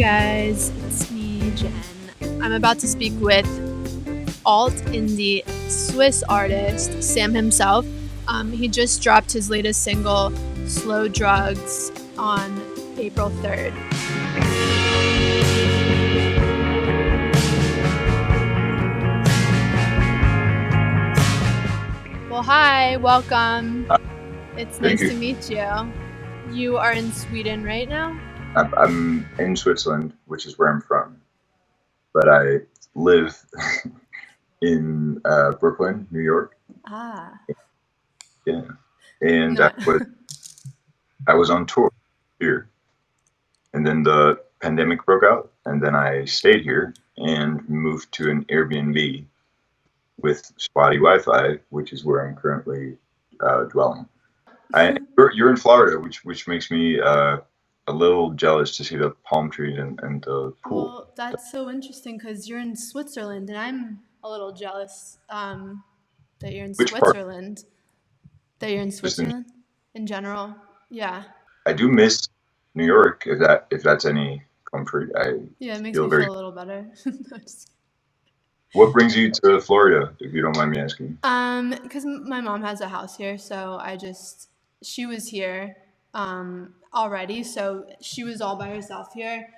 guys, it's me, Jen. I'm about to speak with alt indie Swiss artist Sam himself. He just dropped his latest single, Slow Drugs, on April 3rd. Well, hi, welcome. It's nice to meet you. You are in Sweden right now? I'm in Switzerland, which is where I'm from, but I live in Brooklyn, New York. Ah. Yeah, and No. I was on tour here, and then the pandemic broke out, and then I stayed here and moved to an Airbnb with spotty Wi-Fi, which is where I'm currently dwelling. You're in Florida, which makes me a little jealous to see the palm trees and the pool. Well, that's so interesting because you're in Switzerland, and I'm a little jealous that you're in Which part? Switzerland. That you're in Switzerland in general. Yeah. I do miss New York, if that's any comfort. Yeah, it makes feel me very. feel a little better. What brings you to Florida, if you don't mind me asking? Because my mom has a house here, so she was here already, so she was all by herself here.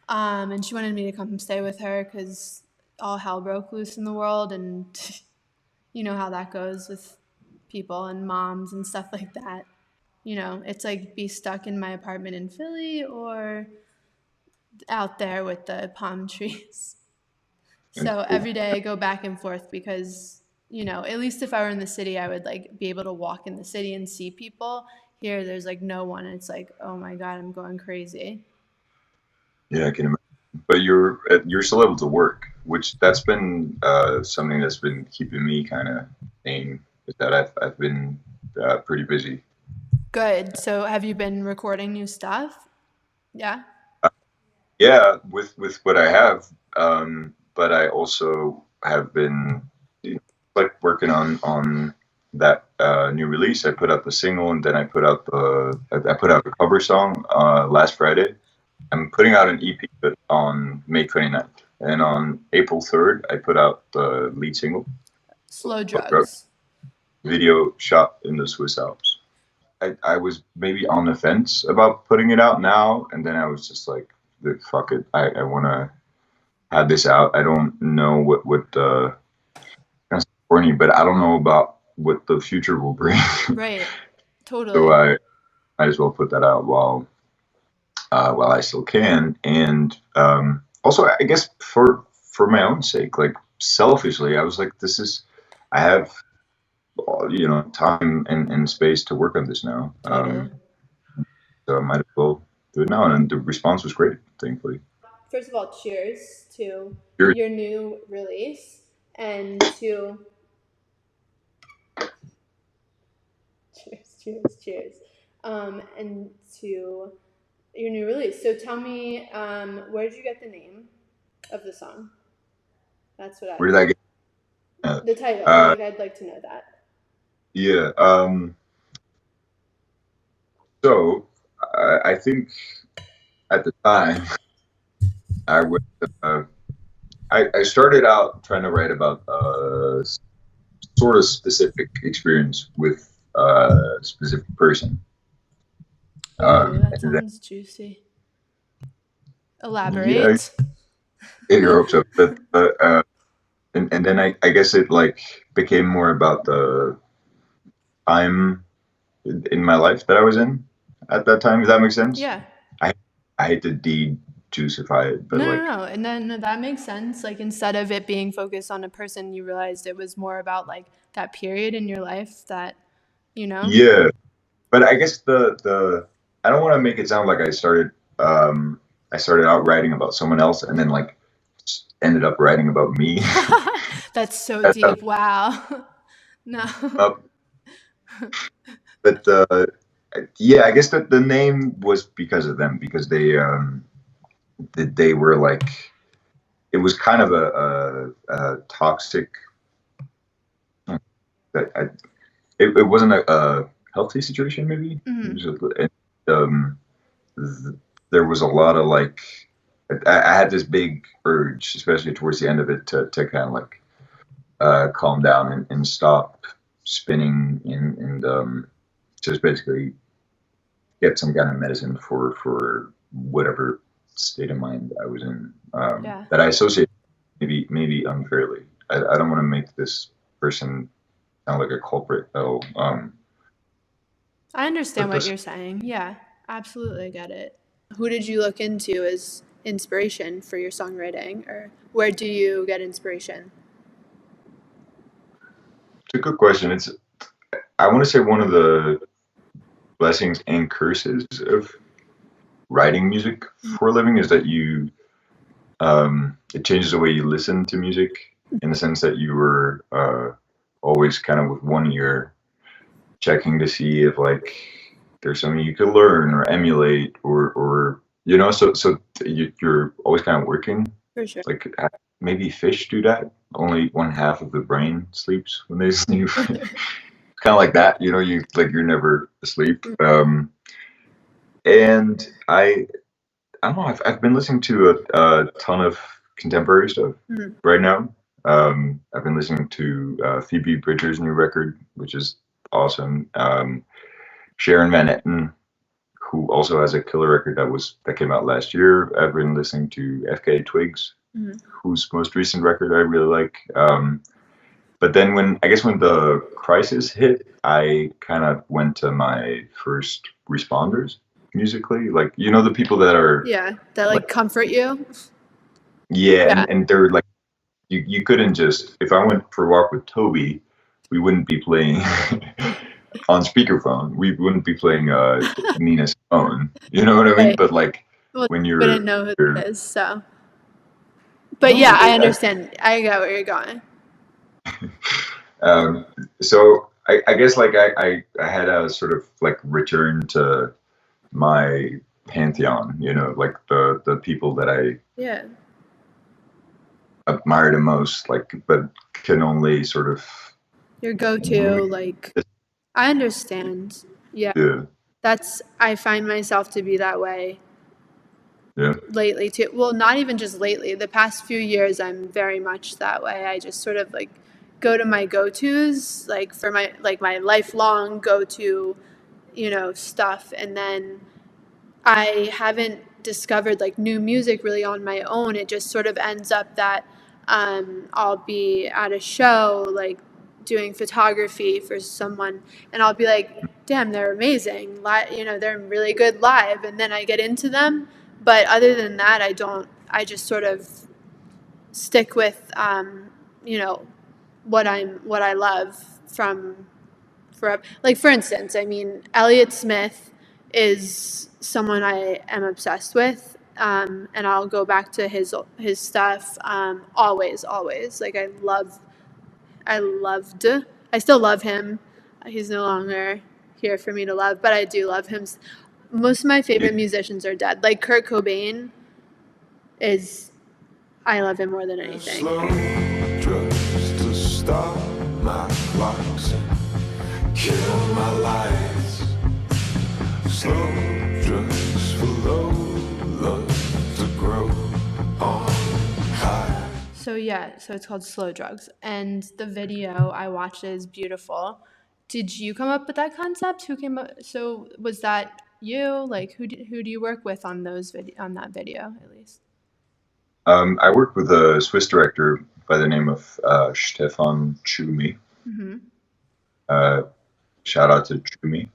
And she wanted me to come stay with her because all hell broke loose in the world, and you know how that goes with people and moms and stuff like that. You know, it's like be stuck in my apartment in Philly or out there with the palm trees. So every day I go back and forth because, you know, at least if I were in the city, I would like be able to walk in the city and see people. Here, there's like no one. And it's like, oh my God, I'm going crazy. Yeah, I can imagine. But you're still able to work, which that's been something that's been keeping me kind of sane. Is that I've been pretty busy. Good. So have you been recording new stuff? Yeah. Yeah, with what I have, but I also have been like working on that new release. I put out the single, and then I put out a cover song last Friday. I'm putting out an EP but on May 29th, and on April 3rd I put out the lead single, Slow Drugs. video shot in the Swiss Alps. I was maybe on the fence about putting it out now, and then I was just like, fuck it, I want to have this out. I don't know what kind of corny, but I don't know about what the future will bring. Right. Totally. So I might as well put that out while I still can, and also I guess for my own sake, like selfishly, I was like, I have time and space to work on this now. Totally. So I might as well do it now, and the response was great, thankfully. First of all, cheers to Cheers. your new release and to cheers, and to your new release. So tell me, where did you get the name of the song? That's what Where did I get the title? Like, I'd like to know that. Yeah. So I think at the time I was I started out trying to write about sort of specific experience with a specific person. That sounds juicy. Elaborate. Yeah, you hope so. But and then I guess it like became more about the time in my life that I was in at that time. If that makes sense. Yeah. I hate to de-juicify it, but no, and then that makes sense. Like, instead of it being focused on a person, you realized it was more about like that period in your life that, you know. Yeah, but I guess the I don't want to make it sound like I started out writing about someone else and then like ended up writing about me. That's so deep. Wow. No. But yeah, I guess that the name was because of them, because they were like, it was kind of a toxic. It wasn't a healthy situation, maybe. Mm-hmm. There was a lot of like I had this big urge, especially towards the end of it, to kind of like calm down and stop spinning and just basically get some kind of medicine for whatever state of mind I was in, Yeah. that I associate maybe unfairly. I don't want to make this person sound like a culprit though. I understand But what this you're saying. Yeah, absolutely get it. Who did you look into as inspiration for your songwriting, or where do you get inspiration? it's a good question. It's I want to say one of the blessings and curses of writing music for a living is that it changes the way you listen to music, in the sense that you were always kind of with one ear checking to see if like there's something you could learn or emulate or you're always kind of working. For sure. Like maybe fish do that. Only one half of the brain sleeps when they sleep. Kind of like that, you're never asleep. And I don't know. I've been listening to a ton of contemporary stuff Mhm. right now. I've been listening to Phoebe Bridgers' new record, which is awesome. Sharon Van Etten, who also has a killer record that came out last year. I've been listening to FK Twigs, Mhm. whose most recent record I really like. But then when the crisis hit, I kind of went to my first responders musically, like the people that are Yeah, that like, like comfort you. yeah, Yeah. and they're like, you couldn't just, if I went for a walk with Toby, we wouldn't be playing on speakerphone. We wouldn't be playing Nina Simone. You know what I mean? Right. But like Well, when I wouldn't know who you're that is. So, but no, yeah, but I understand. I get where you're going. um, so I guess like I had a sort of like return to my pantheon, like the people that I Yeah. admire the most, like, but can only sort of Your go-to, really, like, I understand. Yeah. yeah, I find myself to be that way yeah, lately too. Well, not even just lately. The past few years, I'm very much that way. I just sort of like go to my go-tos, like for my lifelong go-to, stuff, and then I haven't discovered like new music really on my own. It just sort of ends up that I'll be at a show, like doing photography for someone, and I'll be like, damn, they're amazing. They're really good live. And then I get into them. But other than that, I just sort of stick with, what I love from forever. Like for instance, I mean, Elliott Smith is someone I am obsessed with, and I'll go back to his stuff always, always. Like I loved, I still love him. He's no longer here for me to love, but I do love him. Most of my yeah. favorite musicians are dead. Like Kurt Cobain is, I love him more than anything. Slow drugs to stop my clocks and kill my lights. Slow drugs for low love to grow on high. So yeah, so it's called Slow Drugs, and the video I watched is beautiful. Did you come up with that concept? Who came up? So was that you? Like who do you work with on on that video at least? I worked with a Swiss director by the name of Stefan Tschumi. Mm-hmm. Uh, Shout out to Tschumi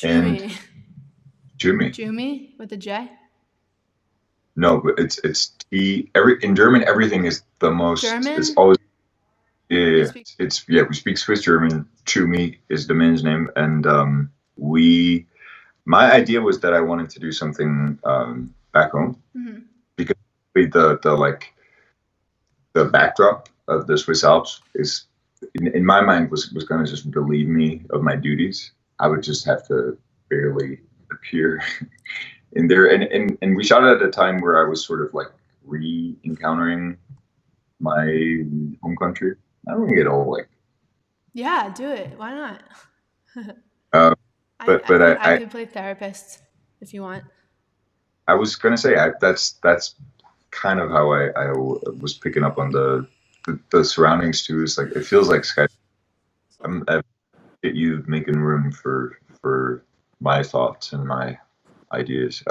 and Jumi. Tschumi. Jumi with a J. No, but it's T. In German, everything is the most. It's German. always, yeah. You speak. It's yeah. We speak Swiss German. Tschumi is the man's name, and we. My idea was that I wanted to do something back home, Mm-hmm. because the backdrop of the Swiss Alps is, in my mind, was going to just relieve me of my duties. I would just have to barely appear in there, and we shot it at a time where I was sort of like re-encountering my home country. I don't want to get all like, Yeah, do it. Why not? uh, I, but I could I I could play therapist if you want. I was gonna say that's kind of how I was picking up on the surroundings too. It's like it feels like Sky. I get you making room for my thoughts and my ideas.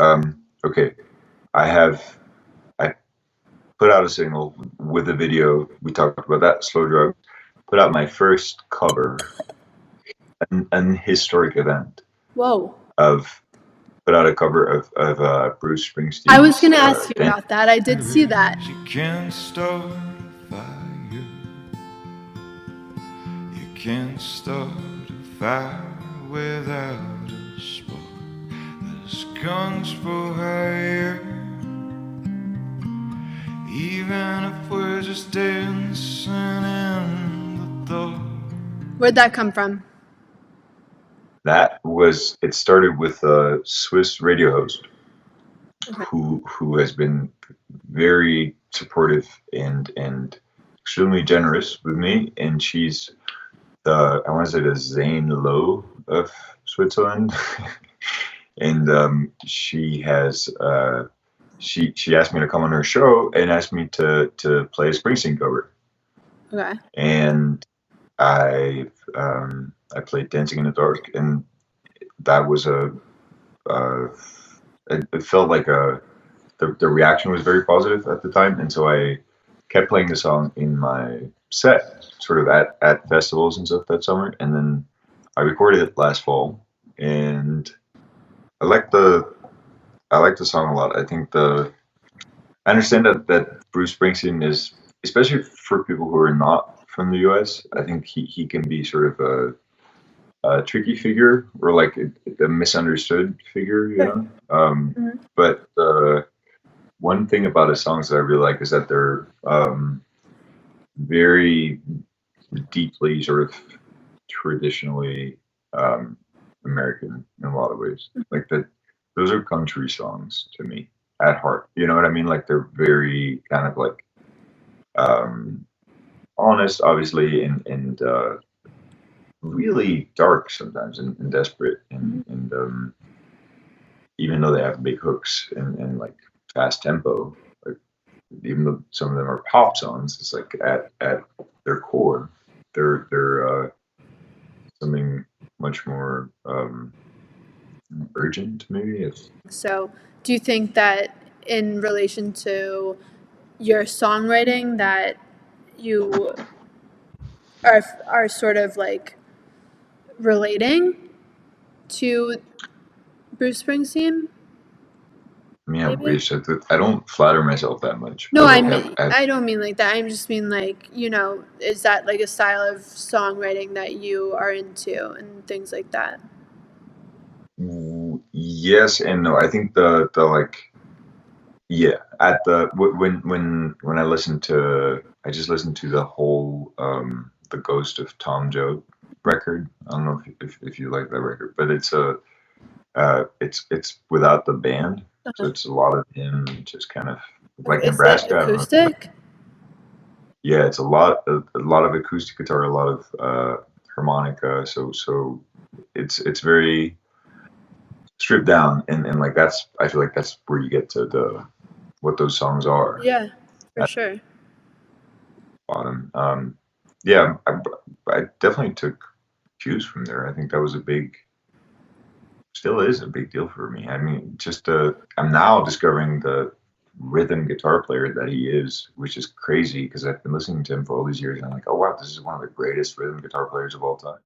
Okay, I put out a single with a video. We talked about that, Slow Drug. Put out my first cover, an historic event Whoa. of put out a cover of Bruce Springsteen. I was going to ask you about that. I did see that. She can't start a fire. You can't start a fire without a spark. There's guns for hire. Even if we're just dancing in the dark. Where'd that come from? It started with a Swiss radio host who has been very supportive and extremely generous with me, and she's I want to say the Zane Lowe of Switzerland. And she has she asked me to come on her show and asked me to play a Springsteen cover. Okay. And I played Dancing in the Dark, and that was it felt like the reaction was very positive at the time, and so I kept playing the song in my set, sort of at festivals and stuff that summer, and then I recorded it last fall, and I like the song a lot. I think I understand that Bruce Springsteen is, especially for people who are not from the U.S., I think he can be sort of a tricky figure, or like a misunderstood figure, you know. But one thing about his songs that I really like is that they're very deeply sort of traditionally American in a lot of ways. Like that, those are country songs to me at heart. You know what I mean? Like they're very kind of like honest, obviously, and really dark sometimes and desperate, and even though they have big hooks and like fast tempo, like even though some of them are pop songs, it's like at their core, they're something much more urgent, maybe. So, do you think that in relation to your songwriting that you are sort of like relating to Bruce Springsteen? I mean, I wish I don't flatter myself that much. No, I don't mean like that. I just mean like, you know, is that like a style of songwriting that you are into and things like that? Yes and no. I think the like, yeah, at the when I just listened to the whole the Ghost of Tom Joad record. I don't know if you like that record, but it's without the band, so it's a lot of him just kind of like Nebraska. Acoustic? Yeah, it's a lot of acoustic guitar, a lot of harmonica. So it's very stripped down, and like I feel like that's where you get to what those songs are. Yeah, for sure. Bottom. Yeah, I definitely took cues from there. I think that was still is a big deal for me. I mean, just I'm now discovering the rhythm guitar player that he is, which is crazy because I've been listening to him for all these years, and I'm like, oh wow, this is one of the greatest rhythm guitar players of all time.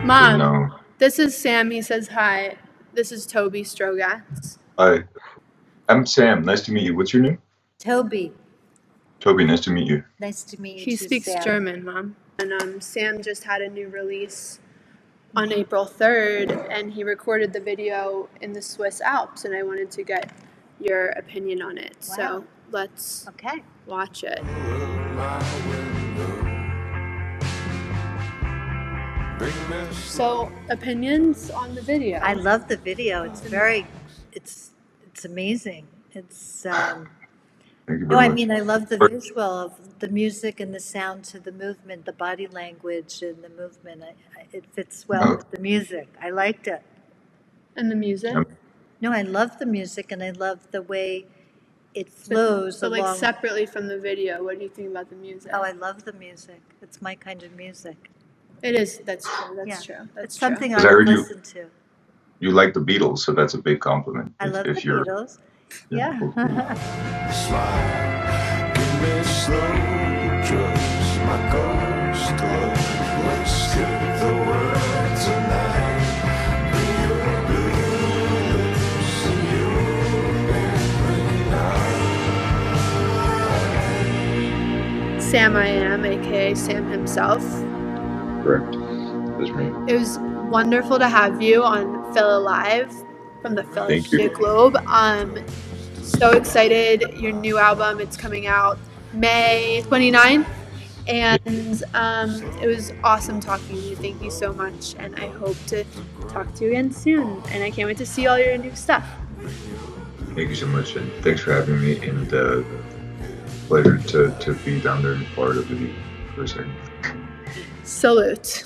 Mom, this is Sam. He says hi. This is Toby Strogatz. Hi, I'm Sam. Nice to meet you. What's your name? Toby. Toby, nice to meet you. Nice to meet you. He speaks Sam. German, Mom. And Sam just had a new release on April 3rd, and he recorded the video in the Swiss Alps, and I wanted to get your opinion on it. Wow. So let's watch it. So, opinions on the video? I love the video. It's amazing. It's Thank you No, very I much. mean, I love the visual of the music and the sound to the movement, the body language and the movement. It fits well No, with the music. I liked it. And the music, No, I love the music and I love the way it flows but like along. separately from the video, what do you think about the music? Oh, I love the music. It's my kind of music. It is. That's true. That's Yeah. true. That's It's something Because I I would heard you- listen to. you like the Beatles, so that's a big compliment. I love the Beatles. Yeah. Smile, give me slow drugs, my ghost love. Let's skip the world tonight. Be your blues and your every night. Sam I Am, aka Sam himself. Correct. That's me. It was wonderful to have you on Phil Alive from the Thank Philadelphia you. Globe. So excited. Your new album, it's coming out May 29th. And it was awesome talking to you. Thank you so much. And I hope to talk to you again soon. And I can't wait to see all your new stuff. Thank you so much, and thanks for having me. And pleasure to be down there in Florida with you for a second. Salute.